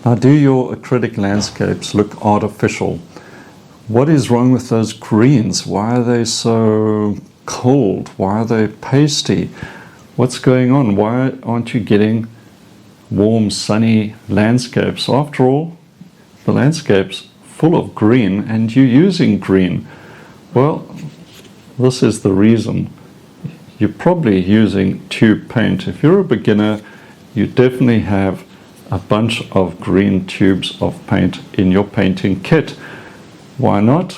Now, do your acrylic landscapes look artificial? What is wrong with those greens? Why are they so cold? Why are they pasty? What's going on? Why aren't you getting warm, sunny landscapes? After all, the landscape's full of green and you're using green. Well, this is the reason. You're probably using tube paint. If you're a beginner, you definitely have a bunch of green tubes of paint in your painting kit. Why not?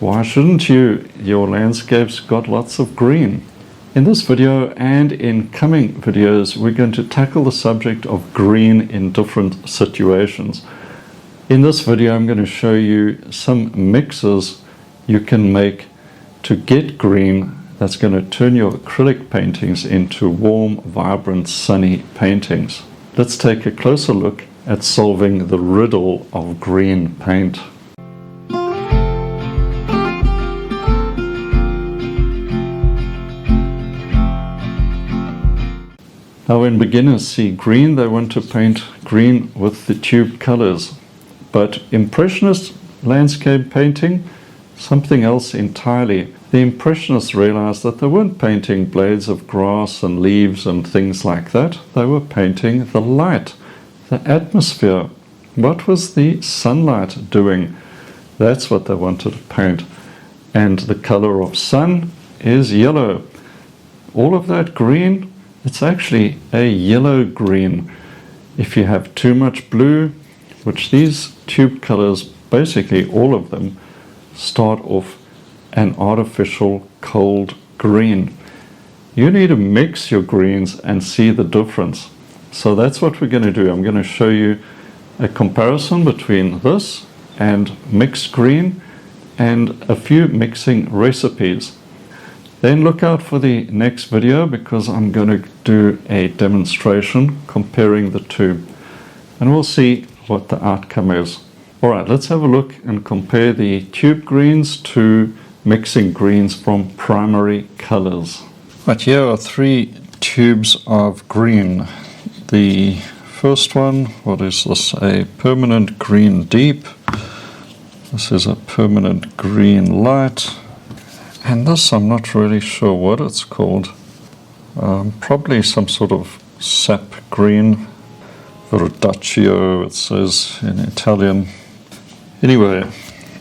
Why shouldn't you? Your landscape's got lots of green. In this video and in coming videos, we're going to tackle the subject of green in different situations. In this video, I'm going to show you some mixes you can make to get green that's going to turn your acrylic paintings into warm, vibrant, sunny paintings. Let's take a closer look at solving the riddle of green paint. Now, when beginners see green, they want to paint green with the tube colors. But Impressionist landscape painting, something else entirely. The Impressionists realized that they weren't painting blades of grass and leaves and things like that. They were painting the light, the atmosphere. What was the sunlight doing? That's what they wanted to paint. And the color of sun is yellow. All of that green, it's actually a yellow green. If you have too much blue, which these tube colors, basically all of them, start off an artificial cold green. You need to mix your greens and see the difference. So that's what we're going to do. I'm going to show you a comparison between this and mixed green and a few mixing recipes. Then look out for the next video because I'm going to do a demonstration comparing the two and we'll see what the outcome is. Alright, let's have a look and compare the tube greens to mixing greens from primary colors. Right, here are three tubes of green. The first one, what is this? A permanent green deep. This is a permanent green light. And this, I'm not really sure what it's called. Probably some sort of sap green. Verdaccio, it says in Italian. Anyway,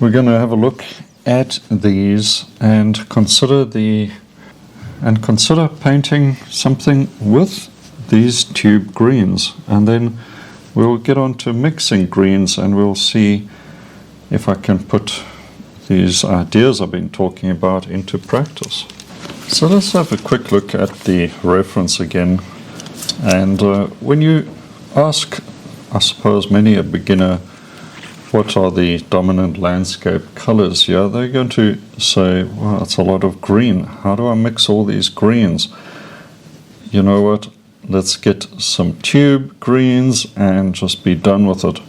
we're going to have a look at these and consider painting something with these tube greens, and then we'll get on to mixing greens and we'll see if I can put these ideas I've been talking about into practice. So let's have a quick look at the reference again, and when you ask, I suppose, many a beginner what are the dominant landscape colors here, they're going to say, well, it's a lot of green. How do I mix all these greens? You know what? Let's get some tube greens and just be done with it.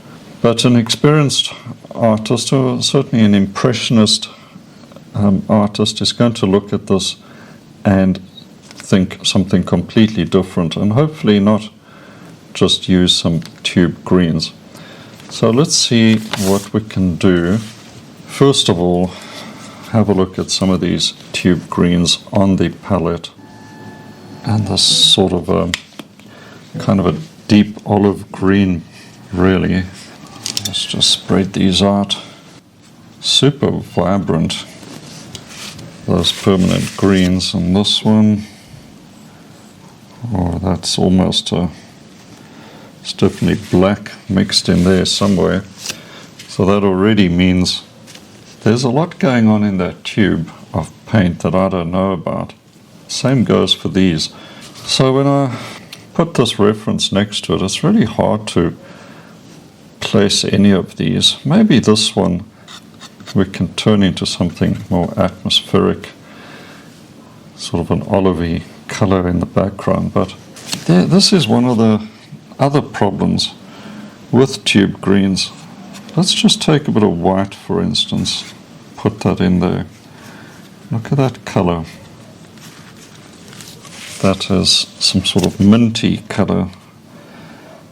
But an experienced artist, or certainly an impressionist artist, is going to look at this and think something completely different and hopefully not just use some tube greens. So let's see what we can do. First of all, have a look at some of these tube greens on the palette. And this sort of a kind of a deep olive green, really. Let's just spread these out. Super vibrant. Those permanent greens, and this one, oh, that's almost it's definitely black mixed in there somewhere. So that already means there's a lot going on in that tube of paint that I don't know about. Same goes for these. So when I put this reference next to it, it's really hard to place any of these. Maybe this one we can turn into something more atmospheric, sort of an olivey color in the background. But this is one of the other problems with tube greens. Let's just take a bit of white, for instance, put that in there. Look at that color. That is some sort of minty color.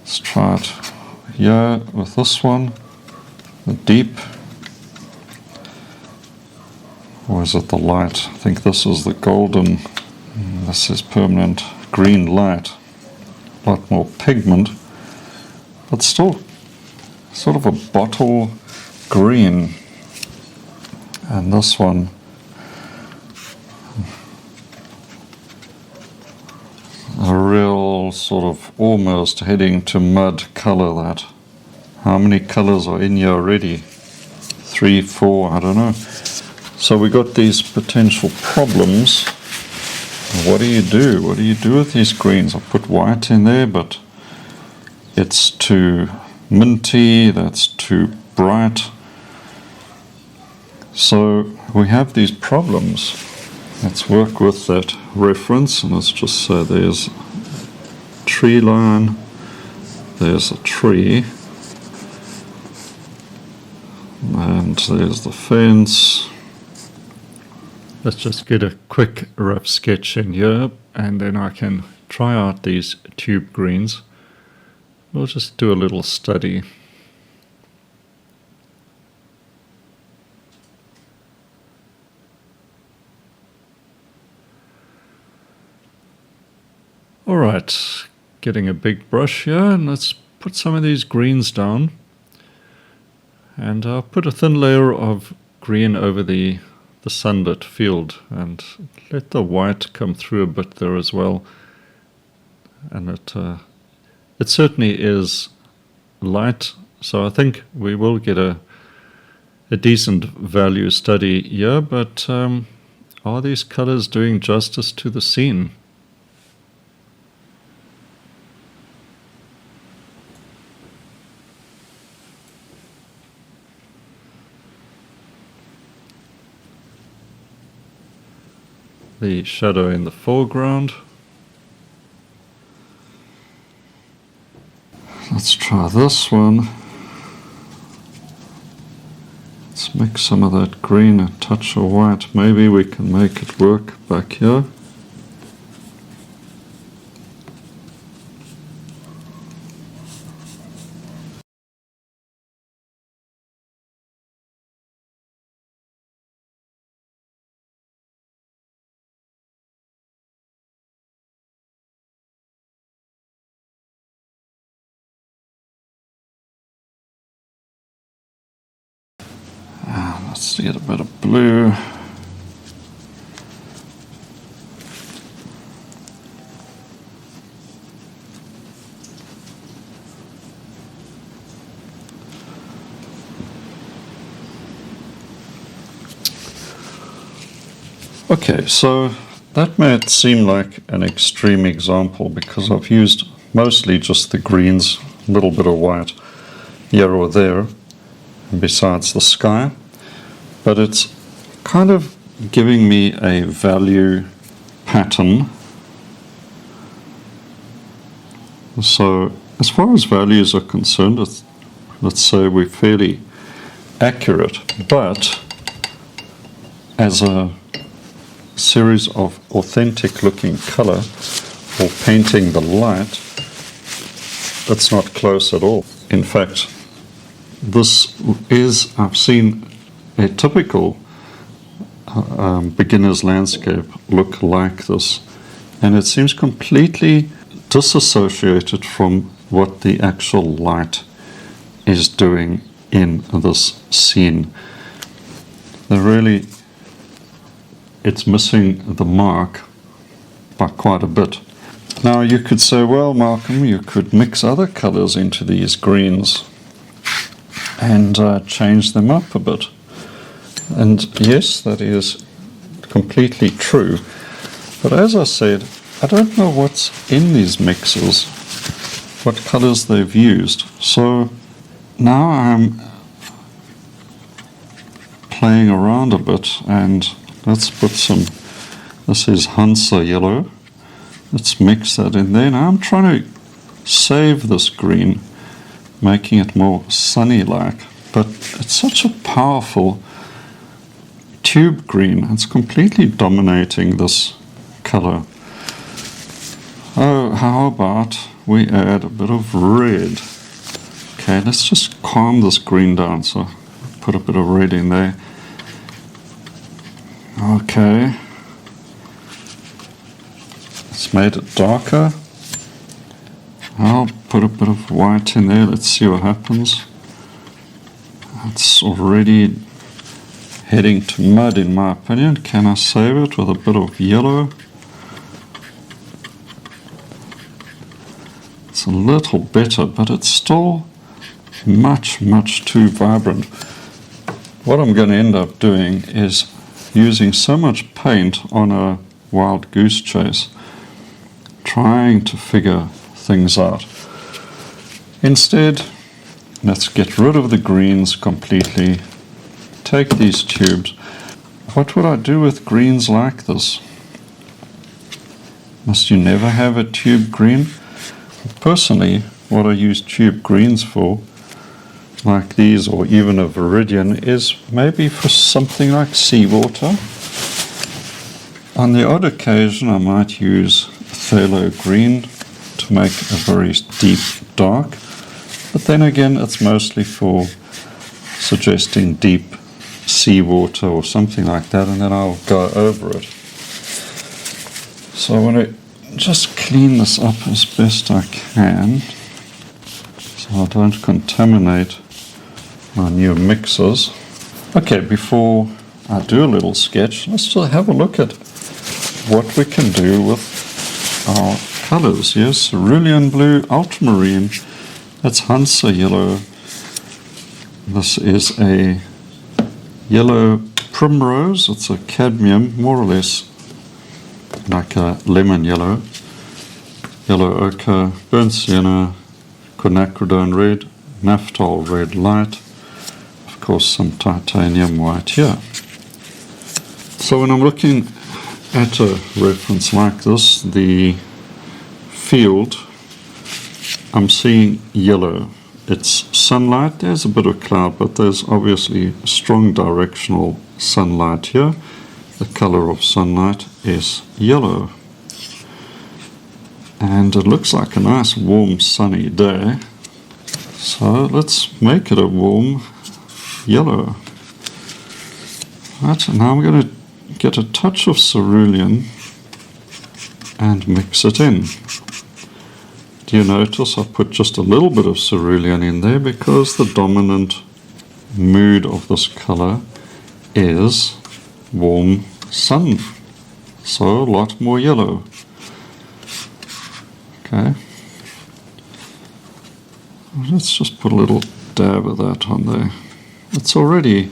Let's try it here with this one, the deep, or is it the light? I think this is the golden, this is permanent green light, a lot more pigment, but still sort of a bottle green. And this one, a real sort of almost heading to mud color. That, how many colors are in here already? 3, 4, I don't know. So we got these potential problems. What do you do? What do you do with these greens? I put white in there, but it's too minty, that's too bright. So we have these problems. Let's work with that reference, and let's just say there's a tree line, there's a tree, and there's the fence. Let's just get a quick rough sketch in here, and then I can try out these tube greens. We'll just do a little study. Alright, getting a big brush here, and let's put some of these greens down. And I'll put a thin layer of green over the sunlit field and let the white come through a bit there as well. And it certainly is light, so I think we will get a decent value study here, but are these colors doing justice to the scene? The shadow in the foreground. Let's try this one. Let's mix some of that green, a touch of white. Maybe we can make it work back here. Let's get a bit of blue. Okay, so that may seem like an extreme example because I've used mostly just the greens, a little bit of white here or there, besides the sky. But it's kind of giving me a value pattern. So as far as values are concerned, let's say we're fairly accurate, but as a series of authentic looking color or painting the light, that's not close at all. In fact, this is, I've seen a typical beginner's landscape look like this, and it seems completely disassociated from what the actual light is doing in this scene. It's missing the mark by quite a bit. Now you could say, well, Malcolm, you could mix other colors into these greens and change them up a bit. And yes, that is completely true. But as I said, I don't know what's in these mixes, what colors they've used. So now I'm playing around a bit, and let's put some, this is Hansa yellow. Let's mix that in there. Now I'm trying to save this green, making it more sunny-like. But it's such a powerful tube green. It's completely dominating this color. Oh, how about we add a bit of red? Okay, let's just calm this green down. So put a bit of red in there. Okay. It's made it darker. I'll put a bit of white in there. Let's see what happens. It's already heading to mud in my opinion. Can I save it with a bit of yellow? It's a little better, but it's still much too vibrant. What I'm going to end up doing is using so much paint on a wild goose chase, trying to figure things out. Instead, let's get rid of the greens completely. Take these tubes. What would I do with greens like this? Must you never have a tube green? Personally, what I use tube greens for, like these or even a viridian, is maybe for something like seawater. On the odd occasion I might use phthalo green to make a very deep dark, but then again it's mostly for suggesting deep seawater or something like that, and then I'll go over it. So I want to just clean this up as best I can so I don't contaminate my new mixers. Okay, before I do a little sketch, let's just have a look at what we can do with our colors. Yes, cerulean blue, ultramarine, that's Hansa yellow. This is a yellow primrose, it's a cadmium, more or less like a lemon yellow, yellow ochre, burnt sienna, quinacridone red, naphthol red light, of course some titanium white here. So when I'm looking at a reference like this, the field, I'm seeing yellow. It's sunlight, there's a bit of cloud, but there's obviously strong directional sunlight here. The color of sunlight is yellow. And it looks like a nice warm sunny day. So let's make it a warm yellow. Right, and now I'm going to get a touch of cerulean and mix it in. Do you notice I put just a little bit of cerulean in there because the dominant mood of this color is warm sun, so a lot more yellow. Okay, let's just put a little dab of that on there. It's already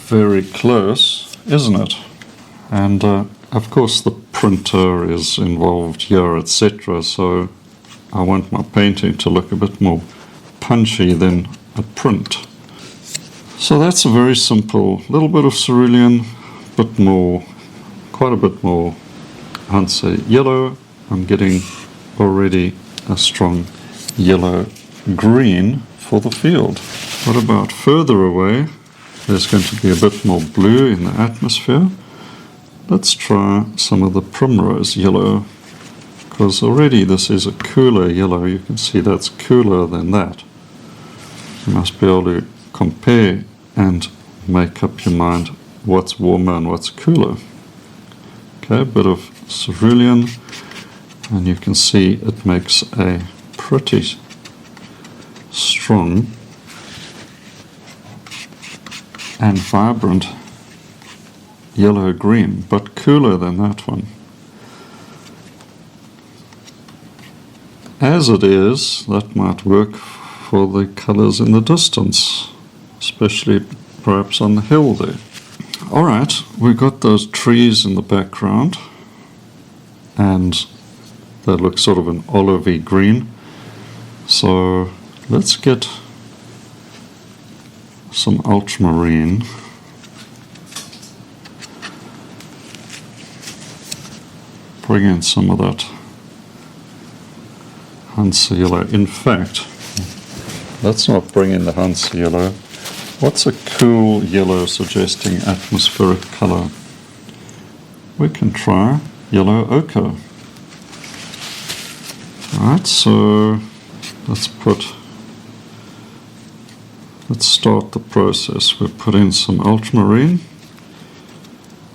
very close, isn't it? And of course the printer is involved here, etc., so I want my painting to look a bit more punchy than a print. So that's a very simple little bit of cerulean, bit more, quite a bit more Hansa yellow. I'm getting already a strong yellow green for the field. What about further away? There's going to be a bit more blue in the atmosphere. Let's try some of the primrose yellow, because already this is a cooler yellow. You can see that's cooler than that. You must be able to compare and make up your mind what's warmer and what's cooler. Okay, a bit of cerulean, and you can see it makes a pretty strong and vibrant yellow-green, but cooler than that one. As it is, that might work for the colors in the distance, especially perhaps on the hill there. Alright, we've got those trees in the background, and they look sort of an olivey green. So let's get some ultramarine. Bring in some of that Hansa yellow. In fact, let's not bring in the Hansa yellow. What's a cool yellow suggesting atmospheric color? We can try yellow ochre. Alright, so let's put let's start the process. We'll put in some ultramarine.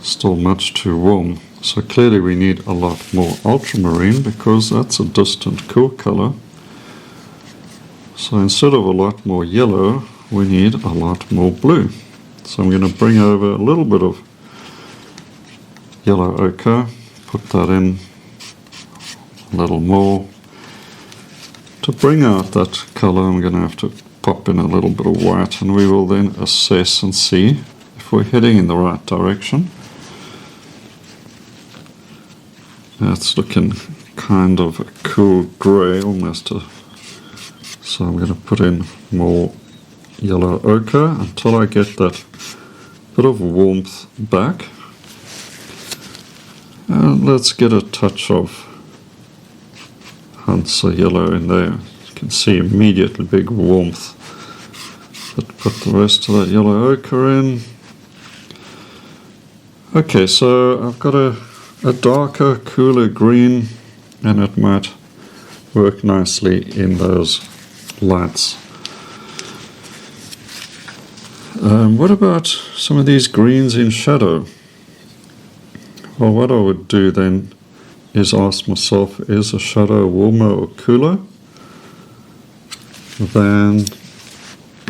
Still much too warm. So clearly we need a lot more ultramarine because that's a distant cool color. So instead of a lot more yellow, we need a lot more blue. So I'm going to bring over a little bit of yellow ochre, put that in a little more. To bring out that color, I'm going to have to pop in a little bit of white, and we will then assess and see if we're heading in the right direction. That's looking kind of a cool grey, almost so I'm going to put in more yellow ochre until I get that bit of warmth back. And let's get a touch of Hansa yellow in there. You can see immediately big warmth. But put the rest of that yellow ochre in. Okay, so I've got a darker, cooler green, and it might work nicely in those lights. What about some of these greens in shadow? Well, what I would do then is ask myself, is a shadow warmer or cooler than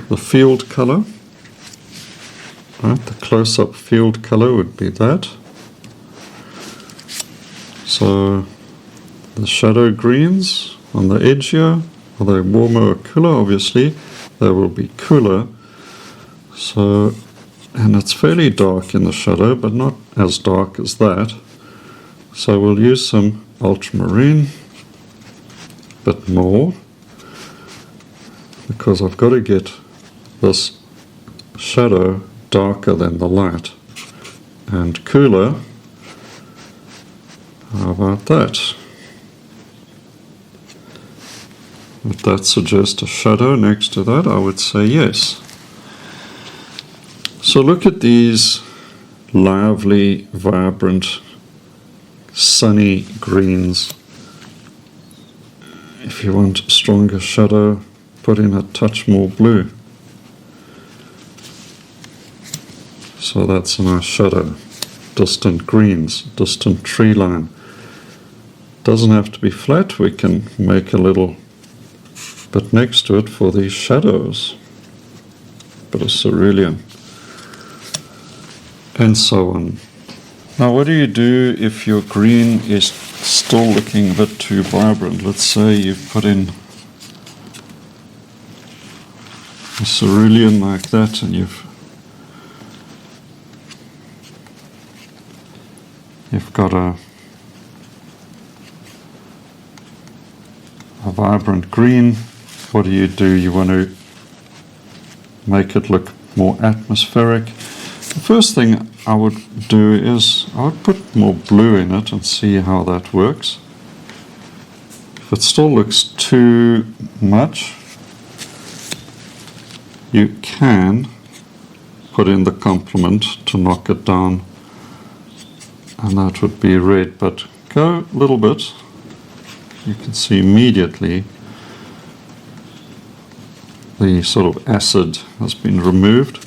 the field color? Right, the close-up field color would be that. So the shadow greens on the edge here, are they warmer or cooler? Obviously they will be cooler. So, and it's fairly dark in the shadow, but not as dark as that. So we'll use some ultramarine, a bit more, because I've got to get this shadow darker than the light, and cooler. How about that? Would that suggest a shadow next to that? I would say yes. So look at these lively, vibrant, sunny greens. If you want stronger shadow, put in a touch more blue. So that's a nice shadow. Distant greens, distant tree line. Doesn't have to be flat, we can make a little bit next to it for these shadows. Bit of cerulean. And so on. Now what do you do if your green is still looking a bit too vibrant? Let's say you've put in a cerulean like that, and you've got a vibrant green. What do? You want to make it look more atmospheric. The first thing I would do is I would put more blue in it and see how that works. If it still looks too much, you can put in the complement to knock it down, and that would be red, but go a little bit. You can see immediately the sort of acid has been removed.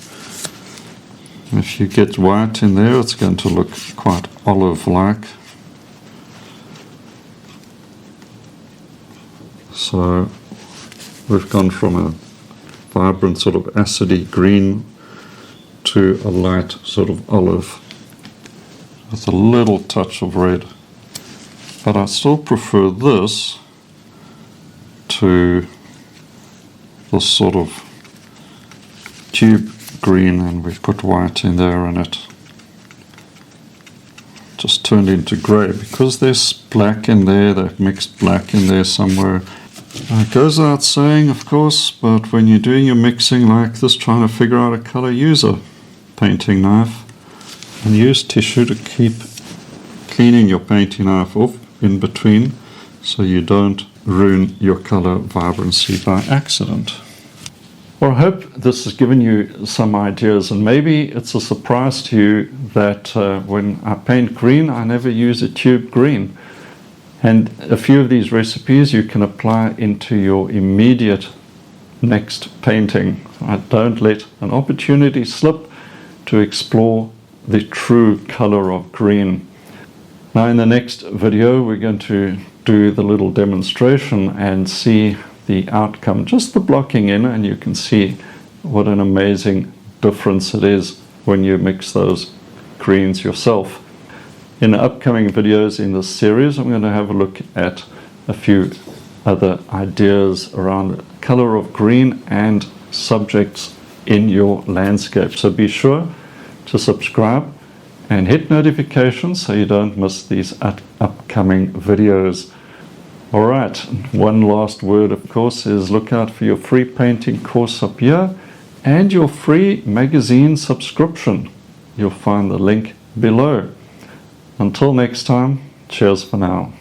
If you get white in there, it's going to look quite olive-like. So we've gone from a vibrant sort of acidy green to a light sort of olive with a little touch of red. But I still prefer this to this sort of tube green, and we put white in there, and it just turned into grey because there's black in there. They've mixed black in there somewhere. It goes without saying, of course, but when you're doing your mixing like this, trying to figure out a colour, use a painting knife and use tissue to keep cleaning your painting knife off in between so you don't ruin your colour vibrancy by accident. Well, I hope this has given you some ideas, and maybe it's a surprise to you that when I paint green, I never use a tube green. And a few of these recipes you can apply into your immediate next painting. Don't let an opportunity slip to explore the true color of green. Now in the next video we're going to do the little demonstration and see the outcome, just the blocking in, and you can see what an amazing difference it is when you mix those greens yourself. In the upcoming videos in this series I'm going to have a look at a few other ideas around the color of green and subjects in your landscape. So be sure to subscribe and hit notifications so you don't miss these upcoming videos. Alright, one last word of course is look out for your free painting course up here and your free magazine subscription. You'll find the link below. Until next time, cheers for now.